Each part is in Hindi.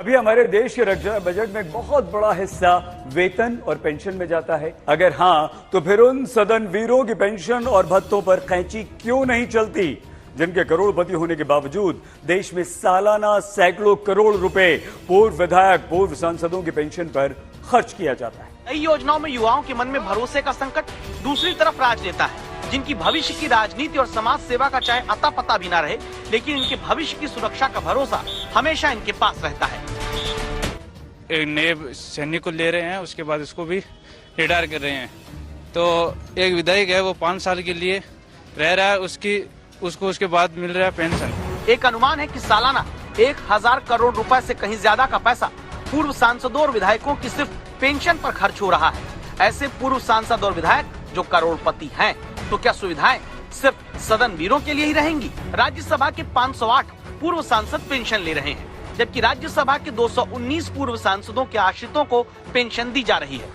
अभी हमारे देश के रक्षा बजट में एक बहुत बड़ा हिस्सा वेतन और पेंशन में जाता है। अगर हाँ, तो फिर उन सदन वीरों की पेंशन और भत्तों पर कैंची क्यों नहीं चलती, जिनके करोड़पति होने के बावजूद देश में सालाना सैकड़ों करोड़ रुपए पूर्व विधायक, पूर्व सांसदों की पेंशन पर खर्च किया जाता है। कई योजनाओं में युवाओं के मन में भरोसे का संकट, दूसरी तरफ राजनेता है जिनकी भविष्य की राजनीति और समाज सेवा का चाहे अता पता भी ना रहे, लेकिन इनके भविष्य की सुरक्षा का भरोसा हमेशा इनके पास रहता है। एक नए सैनिक को ले रहे हैं, उसके बाद इसको भी रिटायर कर रहे हैं। तो एक विधायक है, वो 5 साल के लिए रह रहा है, उसको उसके बाद मिल रहा है पेंशन। एक अनुमान है कि सालाना 1000 करोड़ रुपए से कहीं ज्यादा का पैसा पूर्व सांसदों और विधायकों की सिर्फ पेंशन पर खर्च हो रहा है। ऐसे पूर्व सांसद और विधायक जो करोड़पति हैं, तो क्या सुविधाएं सिर्फ सदन वीरों के लिए ही रहेंगी? राज्यसभा के 508 पूर्व सांसद पेंशन ले रहे हैं, जबकि राज्यसभा के 219 पूर्व सांसदों के आश्रितों को पेंशन दी जा रही है।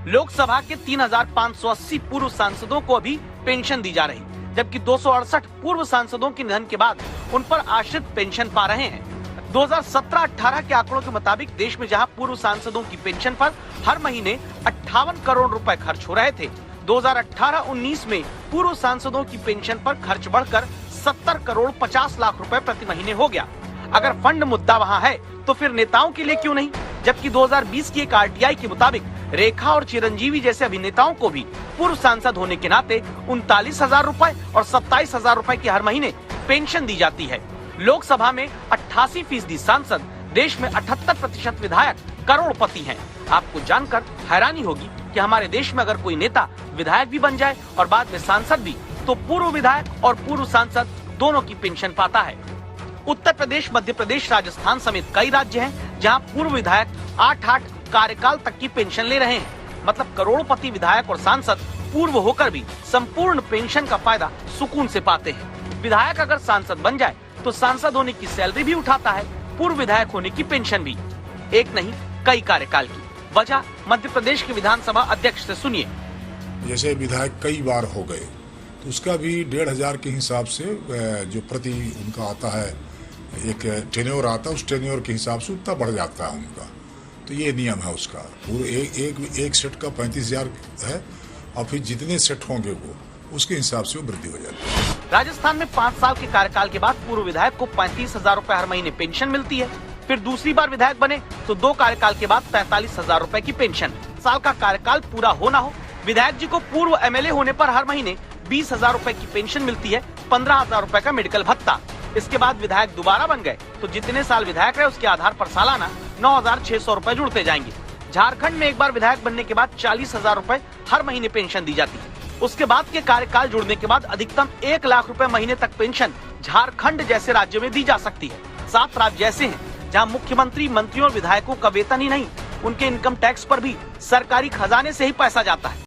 लोकसभा के 3580 पूर्व सांसदों को अभी पेंशन दी जा रही, जबकि 268 पूर्व सांसदों के निधन के बाद उन पर आश्रित पेंशन पा रहे हैं। 2017-18 के आंकड़ों के मुताबिक देश में जहां पूर्व सांसदों की पेंशन पर हर महीने 58 करोड़ रुपए खर्च हो रहे थे, 2018-19 में पूर्व सांसदों की पेंशन पर खर्च बढ़कर 70 करोड़ 50 लाख रुपए प्रति महीने हो गया। अगर फंड मुद्दा वहां है, तो फिर नेताओं के लिए क्यों नहीं? जबकि 2020 की एक आरटीआई के मुताबिक रेखा और चिरंजीवी जैसे अभिनेताओं को भी पूर्व सांसद होने के नाते 39,000 रुपए और 27,000 रुपए की हर महीने पेंशन दी जाती है। लोकसभा में 88% सांसद, देश में 78% विधायक करोड़पति हैं। आपको जानकर हैरानी होगी कि हमारे देश में अगर कोई नेता विधायक भी बन जाए और बाद में सांसद भी, तो पूर्व विधायक और पूर्व सांसद दोनों की पेंशन पाता है। उत्तर प्रदेश, मध्य प्रदेश, राजस्थान समेत कई राज्य हैं जहां पूर्व विधायक 8 कार्यकाल तक की पेंशन ले रहे हैं। मतलब करोड़पति विधायक और सांसद पूर्व होकर भी संपूर्ण पेंशन का फायदा सुकून से पाते हैं। विधायक अगर सांसद बन जाए तो सांसद होने की सैलरी भी उठाता है, पूर्व विधायक होने की पेंशन भी। एक नहीं, कई कार्यकाल की। वजह मध्य प्रदेश के विधानसभा अध्यक्ष से सुनिए। जैसे विधायक कई बार हो गए, तो उसका भी 1,500 के हिसाब से जो प्रति उनका आता है, एक टेन्योर आता है, उस टेन्योर के हिसाब से उतना बढ़ जाता है उनका। तो ये नियम है उसका। पूरे एक सेट का 35,000 है, और फिर जितने सेट होंगे वो उसके हिसाब से वो वृद्धि हो जाती है। राजस्थान में 5 साल के कार्यकाल के बाद पूर्व विधायक को 35,000 रुपए हर महीने पेंशन मिलती है। फिर दूसरी बार विधायक बने तो 2 कार्यकाल के बाद 45,000 रुपए की पेंशन। साल का कार्यकाल पूरा होना हो, विधायक जी को पूर्व एमएलए होने पर हर महीने 20,000 रुपए की पेंशन मिलती है, 15,000 रुपए का मेडिकल भत्ता। इसके बाद विधायक दोबारा बन गए तो जितने साल विधायक रहे उसके आधार पर सालाना 9,600 रुपए जुड़ते जाएंगे। झारखंड में एक बार विधायक बनने के बाद 40,000 रुपए हर महीने पेंशन दी जाती है। उसके बाद के कार्यकाल जुड़ने के बाद अधिकतम 1 लाख रुपए महीने तक पेंशन झारखंड जैसे राज्यों में दी जा सकती है। 7 राज्य ऐसे हैं जहां मुख्यमंत्री, मंत्रियों और विधायकों का वेतन ही नहीं, उनके इनकम टैक्स पर भी सरकारी खजाने से ही पैसा जाता है।